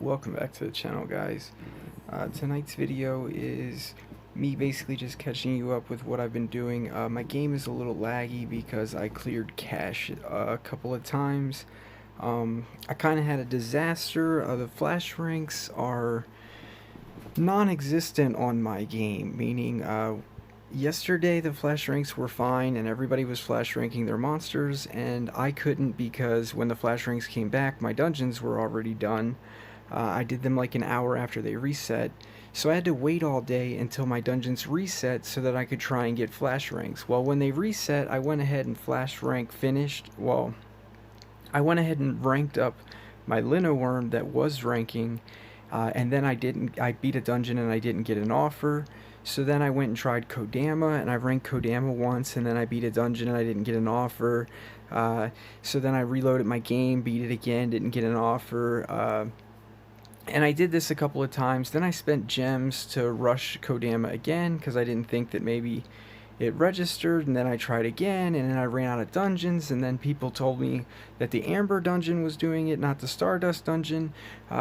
Welcome back to the channel, guys. Tonight's video is me basically just catching you up with what I've been doing. My game is a little laggy because I cleared cache a couple of times. I kind of had a disaster. The flash ranks are non-existent on my game, meaning yesterday the flash ranks were fine and everybody was flash ranking their monsters, and I couldn't because when the flash ranks came back my dungeons were already done. I did them like an hour after they reset, so I had to wait all day until my dungeons reset so that I could try and get flash ranks. Well, when they reset, I went ahead and flash rank finished. Well, I went ahead and ranked up my Lino Worm that was ranking, and then I beat a dungeon and I didn't get an offer. So then I went and tried Kodama, and I ranked Kodama once, and then I beat a dungeon and I didn't get an offer. So then I reloaded my game, beat it again, didn't get an offer. And I did this a couple of times. Then I spent gems to rush Kodama again because I didn't think that maybe it registered, and then I tried again, and then I ran out of dungeons, and then people told me that the Amber Dungeon was doing it, not the Stardust Dungeon.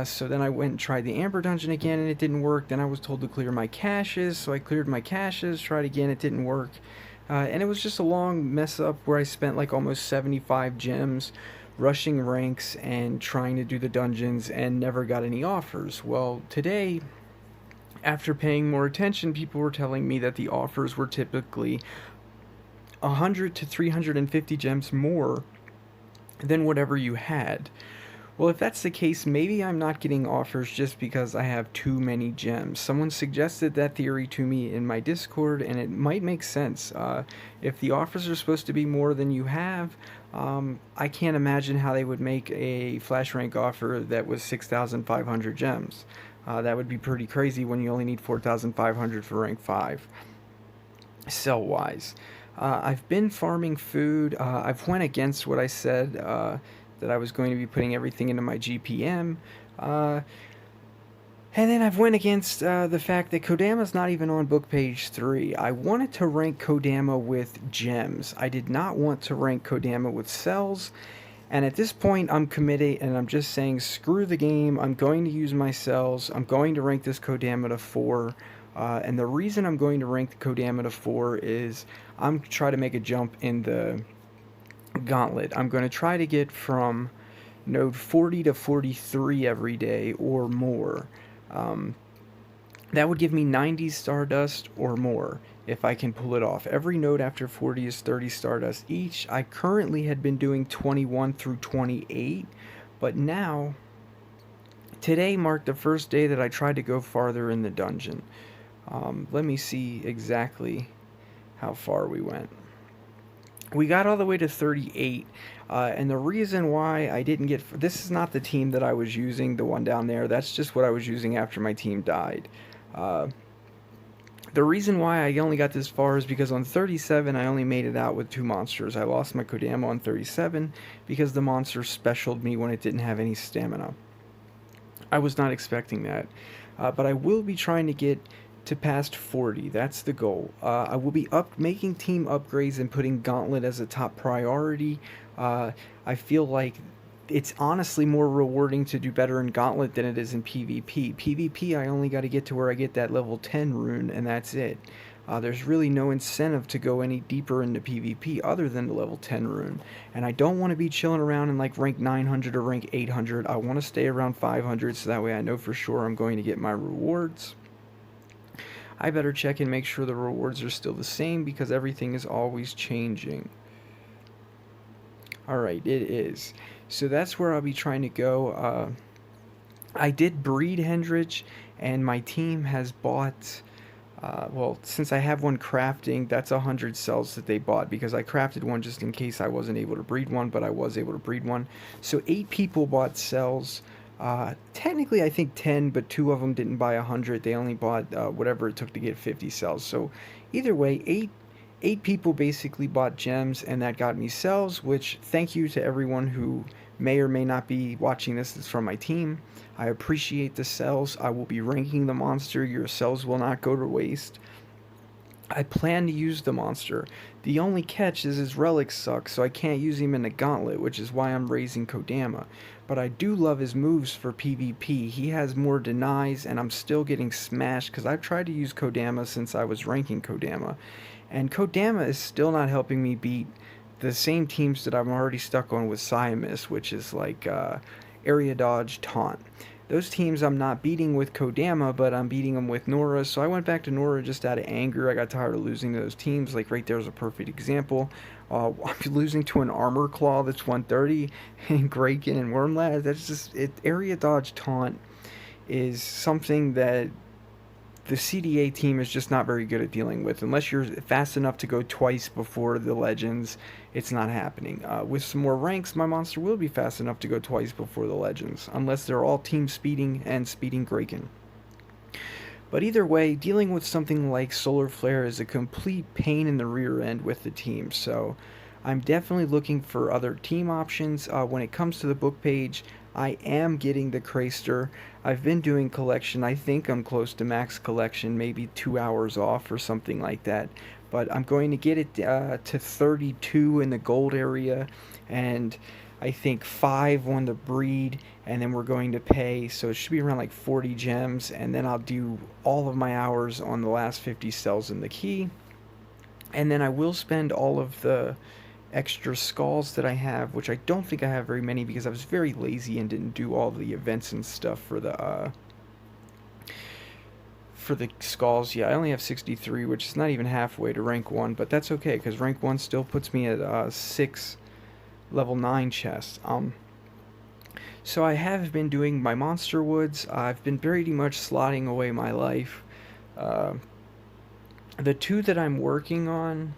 So then I went and tried the Amber Dungeon again, and it didn't work. Then I was told to clear my caches, so I cleared my caches, tried again, it didn't work. And it was just a long mess up where I spent like almost 75 gems rushing ranks and trying to do the dungeons and never got any offers. Well, today, after paying more attention, people were telling me that the offers were typically 100 to 350 gems more than whatever you had. Well, if that's the case, maybe I'm not getting offers just because I have too many gems. Someone suggested that theory to me in my Discord, and it might make sense. If the offers are supposed to be more than you have, I can't imagine how they would make a flash rank offer that was 6,500 gems. That would be pretty crazy when you only need 4,500 for rank 5. Cell-wise, I've been farming food. I've went against what I said, that I was going to be putting everything into my GPM. And then I've went against the fact that Kodama's not even on book page 3. I wanted to rank Kodama with gems. I did not want to rank Kodama with cells. And at this point, I'm committed, and I'm just saying, screw the game. I'm going to use my cells. I'm going to rank this Kodama to 4. And the reason I'm going to rank the Kodama to 4 is I'm trying to make a jump in the gauntlet. I'm going to try to get from node 40 to 43 every day or more. That would give me 90 Stardust or more if I can pull it off. Every node after 40 is 30 Stardust each. I currently had been doing 21 through 28, but now, today marked the first day that I tried to go farther in the dungeon. Let me see exactly how far we went. We got all the way to 38, and the reason why I didn't get... This is not the team that I was using, the one down there. That's just what I was using after my team died. The reason why I only got this far is because on 37, I only made it out with 2 monsters. I lost my Kodama on 37 because the monster specialed me when it didn't have any stamina. I was not expecting that, but I will be trying to get to past 40. That's the goal. I will be making team upgrades and putting Gauntlet as a top priority. I feel like it's honestly more rewarding to do better in Gauntlet than it is in PvP. PvP, I only got to get to where I get that level 10 rune, and that's it. There's really no incentive to go any deeper into PvP other than the level 10 rune. And I don't want to be chilling around in like rank 900 or rank 800. I want to stay around 500 so that way I know for sure I'm going to get my rewards. I better check and make sure the rewards are still the same because everything is always changing. Alright, it is. So that's where I'll be trying to go. I did breed Hendrich, and my team has bought... well, since I have one crafting, that's 100 cells that they bought because I crafted one just in case I wasn't able to breed one, but I was able to breed one. So 8 people bought cells. Technically I think 10, but 2 of them didn't buy 100. They only bought whatever it took to get 50 cells. So either way, 8 people basically bought gems, and that got me cells, which thank you to everyone who may or may not be watching this. It's from my team. I appreciate the cells. I will be ranking the monster. Your cells will not go to waste. I plan to use the monster. The only catch is his relics suck, so I can't use him in a gauntlet, which is why I'm raising Kodama. But I do love his moves for PvP. He has more denies, and I'm still getting smashed because I've tried to use Kodama since I was ranking Kodama. And Kodama is still not helping me beat the same teams that I'm already stuck on with Siamis, which is like area dodge, taunt. Those teams I'm not beating with Kodama, but I'm beating them with Nora. So I went back to Nora just out of anger. I got tired of losing to those teams. Like right there is a perfect example. I'm losing to an Armor Claw that's 130, and Graken and Wormlad. That's just it. Area dodge taunt is something that the CDA team is just not very good at dealing with. Unless you're fast enough to go twice before the Legends, it's not happening. With some more ranks, my monster will be fast enough to go twice before the Legends, unless they're all team speeding and speeding Graken. But either way, dealing with something like Solar Flare is a complete pain in the rear end with the team, so I'm definitely looking for other team options. When it comes to the book page, I am getting the Craster. I've been doing collection. I think I'm close to max collection, maybe 2 hours off or something like that. But I'm going to get it to 32 in the gold area, and I think 5 on the breed, and then we're going to pay, so it should be around like 40 gems, and then I'll do all of my hours on the last 50 cells in the key, and then I will spend all of the extra skulls that I have, which I don't think I have very many because I was very lazy and didn't do all the events and stuff for the skulls. Yeah, I only have 63, which is not even halfway to rank 1, but that's okay because rank 1 still puts me at 6 level 9 chests. So I have been doing my monster woods. I've been pretty much slotting away my life. The 2 that I'm working on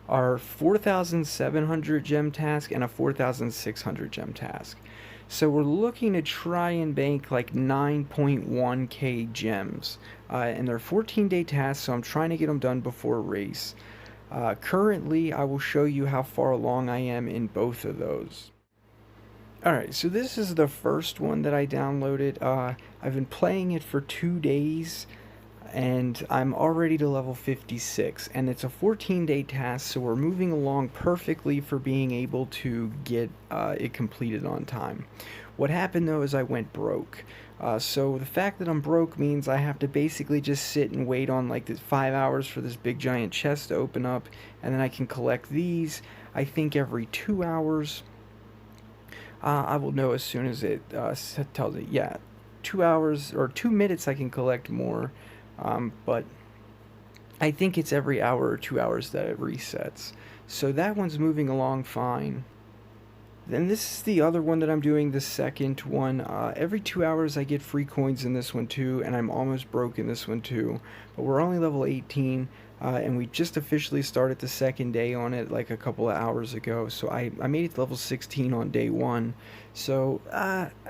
are 4,700 gem task and a 4,600 gem task. So we're looking to try and bank like 9.1k gems. And they're 14-day tasks, so I'm trying to get them done before race. Currently, I will show you how far along I am in both of those. Alright, so this is the first one that I downloaded. I've been playing it for 2 days, and I'm already to level 56, and it's a 14-day task, so we're moving along perfectly for being able to get it completed on time. What happened though is I went broke. So the fact that I'm broke means I have to basically just sit and wait on like this 5 hours for this big giant chest to open up, and then I can collect these, I think every 2 hours. I will know as soon as it tells it. Yeah, 2 hours or 2 minutes I can collect more. But I think it's every hour or 2 hours that it resets. So that one's moving along fine. Then this is the other one that I'm doing, the second one. Every 2 hours I get free coins in this one too, and I'm almost broke in this one too. But we're only level 18, and we just officially started the second day on it like a couple of hours ago. So I made it to level 16 on day 1. So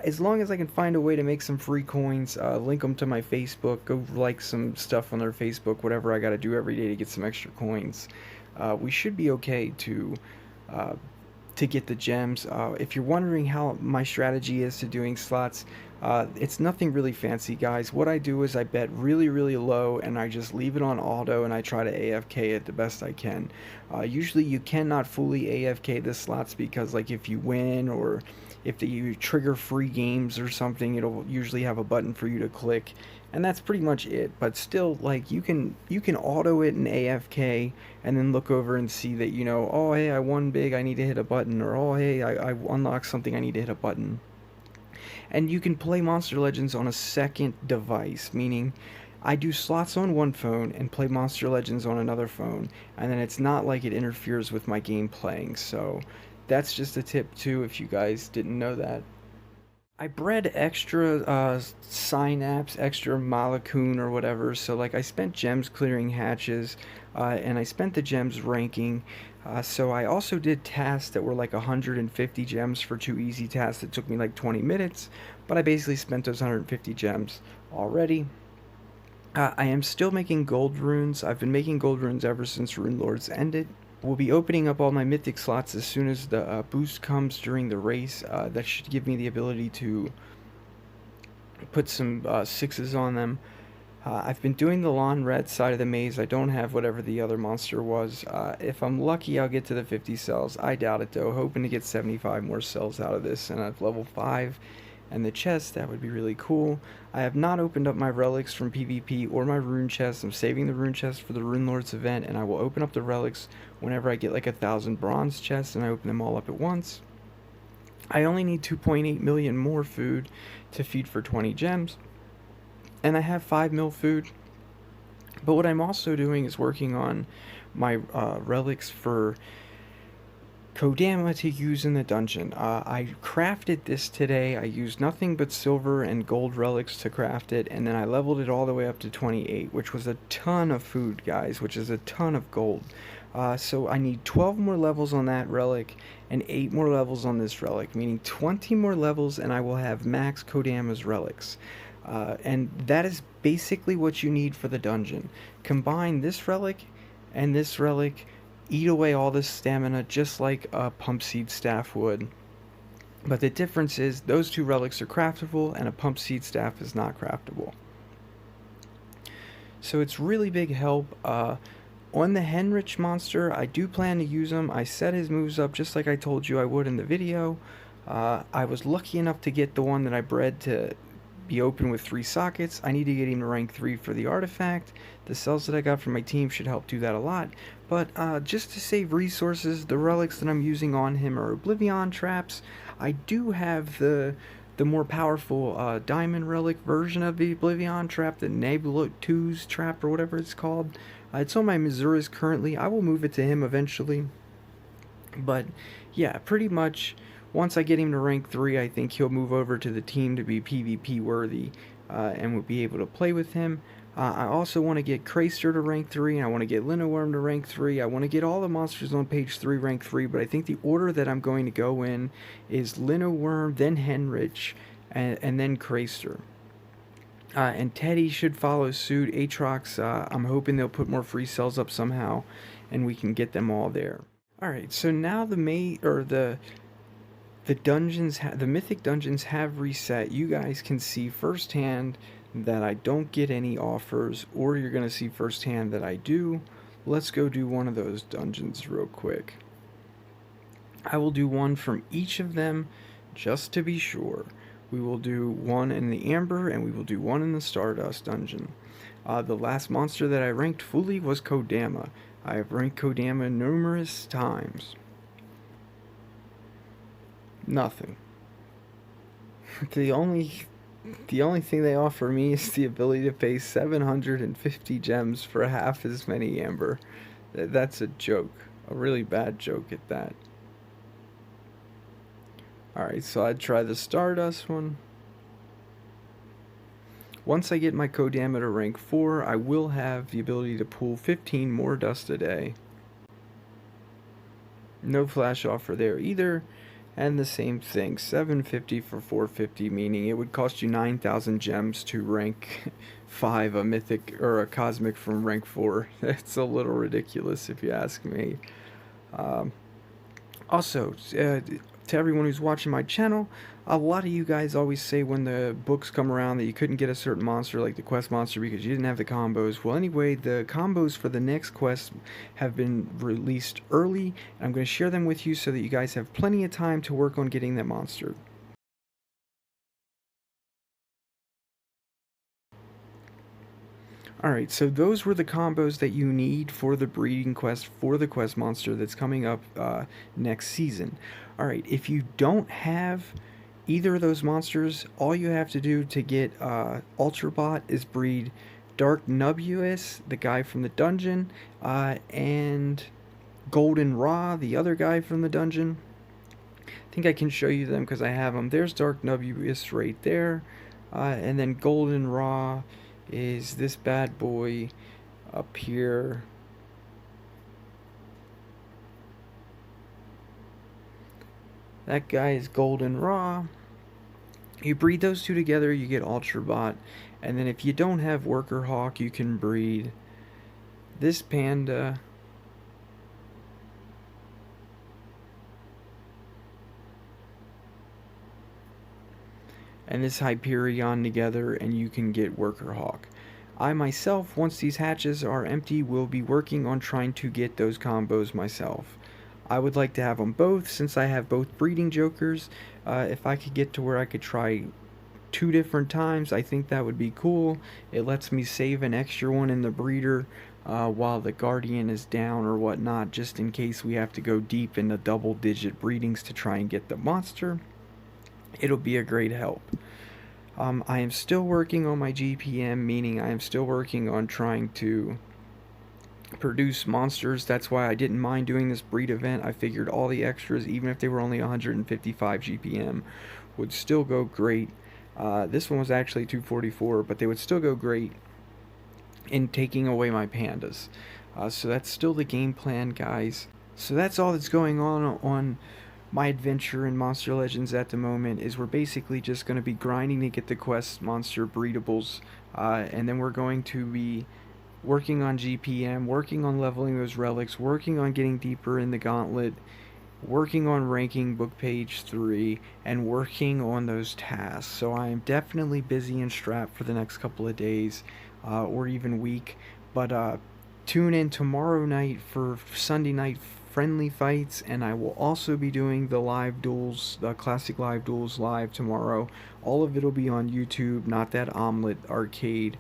as long as I can find a way to make some free coins, link them to my Facebook, go like some stuff on their Facebook, whatever I gotta do every day to get some extra coins, we should be okay to get the gems. If you're wondering how my strategy is to doing slots, it's nothing really fancy, guys. What I do is I bet really, really low, and I just leave it on auto, and I try to AFK it the best I can. Usually you cannot fully AFK the slots because like if you win or if you trigger free games or something, it'll usually have a button for you to click, and that's pretty much it. But still, like you can auto it in AFK and then look over and see that, you know, oh hey, I won big, I need to hit a button, or oh hey, I unlocked something, I need to hit a button. And you can play Monster Legends on a second device, meaning I do slots on one phone and play Monster Legends on another phone, and then it's not like it interferes with my game playing. So that's just a tip too, if you guys didn't know that. I bred extra synapse, extra Malakun or whatever, so like I spent gems clearing hatches, and I spent the gems ranking. So I also did tasks that were like 150 gems for 2 easy tasks that took me like 20 minutes, but I basically spent those 150 gems already. I am still making gold runes. I've been making gold runes ever since Rune Lords ended. We'll be opening up all my mythic slots as soon as the boost comes during the race. That should give me the ability to put some 6s on them. I've been doing the lawn red side of the maze. I don't have whatever the other monster was. If I'm lucky, I'll get to the 50 cells. I doubt it though. Hoping to get 75 more cells out of this, and at level 5 and the chest, that would be really cool. I have not opened up my relics from PvP or my rune chest. I'm saving the rune chest for the Rune Lords event, and I will open up the relics whenever I get like 1,000 bronze chests and I open them all up at once. I only need 2.8 million more food to feed for 20 gems, and I have 5 mil food. But what I'm also doing is working on my relics for Kodama to use in the dungeon. I crafted this today. I used nothing but silver and gold relics to craft it, and then I leveled it all the way up to 28, which was a ton of food, guys, which is a ton of gold. So I need 12 more levels on that relic and 8 more levels on this relic, meaning 20 more levels, and I will have max Kodama's relics. And that is basically what you need for the dungeon. Combine this relic and this relic, eat away all this stamina just like a pump seed staff would. But the difference is those two relics are craftable and a pump seed staff is not craftable. So it's really big help. On the Henrich monster, I do plan to use him. I set his moves up just like I told you I would in the video. I was lucky enough to get the one that I bred to be open with 3 sockets. I need to get him to rank 3 for the artifact. The cells that I got from my team should help do that a lot. But just to save resources, the relics that I'm using on him are Oblivion traps. I do have the more powerful diamond relic version of the Oblivion trap, the Nebula 2's trap or whatever it's called. It's on my Missouri's currently. I will move it to him eventually. But yeah, pretty much once I get him to rank 3, I think he'll move over to the team to be PvP worthy, and we'll be able to play with him. I also want to get Craster to rank 3, and I want to get Linnoworm to rank 3. I want to get all the monsters on page 3 rank 3, but I think the order that I'm going to go in is Linnoworm, then Henrich, and then Craster. And Teddy should follow suit. Aatrox, I'm hoping they'll put more free cells up somehow, and we can get them all there. Alright, so now the dungeons, the Mythic dungeons have reset. You guys can see firsthand that I don't get any offers, or you're going to see firsthand that I do. Let's go do one of those dungeons real quick. I will do one from each of them just to be sure. We will do one in the Amber, and we will do one in the Stardust Dungeon. The last monster that I ranked fully was Kodama. I have ranked Kodama numerous times. Nothing. The only thing they offer me is the ability to pay 750 gems for half as many Amber. That's a joke. A really bad joke at that. Alright, so I'd try the Stardust one. Once I get my Kodama to rank 4, I will have the ability to pull 15 more dust a day. No flash offer there either. And the same thing, 750 for 450, meaning it would cost you 9,000 gems to rank 5 a mythic or a cosmic from rank 4. That's a little ridiculous if you ask me. Also, to everyone who's watching my channel, a lot of you guys always say when the books come around that you couldn't get a certain monster like the quest monster because you didn't have the combos. Well, anyway, the combos for the next quest have been released early, and I'm going to share them with you so that you guys have plenty of time to work on getting that monster. Alright, so those were the combos that you need for the breeding quest for the quest monster that's coming up next season. Alright, if you don't have either of those monsters, all you have to do to get Ultrabot is breed Dark Nubuous, the guy from the dungeon, and Golden Ra, the other guy from the dungeon. I think I can show you them because I have them. There's Dark Nubuous right there, and then Golden Ra is this bad boy up here. That guy is Golden Ra. You breed those two together, you get Ultrabot. And then if you don't have Worker Hawk, you can breed this panda. And this Hyperion together, and you can get Worker Hawk. I myself, once these hatches are empty, will be working on trying to get those combos myself. I would like to have them both, since I have both breeding jokers. If I could get to where I could try 2 different times, I think that would be cool. It lets me save an extra one in the breeder while the guardian is down or whatnot, just in case we have to go deep into double digit breedings to try and get the monster. It'll be a great help. I am still working on my GPM, meaning I am still working on trying to produce monsters. That's why I didn't mind doing this breed event. I figured all the extras, even if they were only 155 GPM, would still go great. This one was actually 244, but they would still go great in taking away my pandas. So that's still the game plan, guys. So that's all that's going on my adventure in Monster Legends at the moment. Is we're basically just going to be grinding to get the quest monster breedables, and then we're going to be working on GPM, working on leveling those relics, working on getting deeper in the gauntlet, working on ranking book page 3, and working on those tasks. So I am definitely busy and strapped for the next couple of days, or even week. But tune in tomorrow night for Sunday night friendly fights, and I will also be doing the live duels, the classic live duels live tomorrow. All of it will be on YouTube, not that Omelet arcade.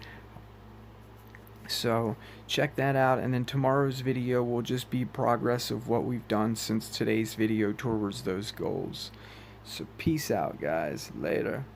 So check that out, and then tomorrow's video will just be progress of what we've done since today's video towards those goals. So peace out, guys. Later.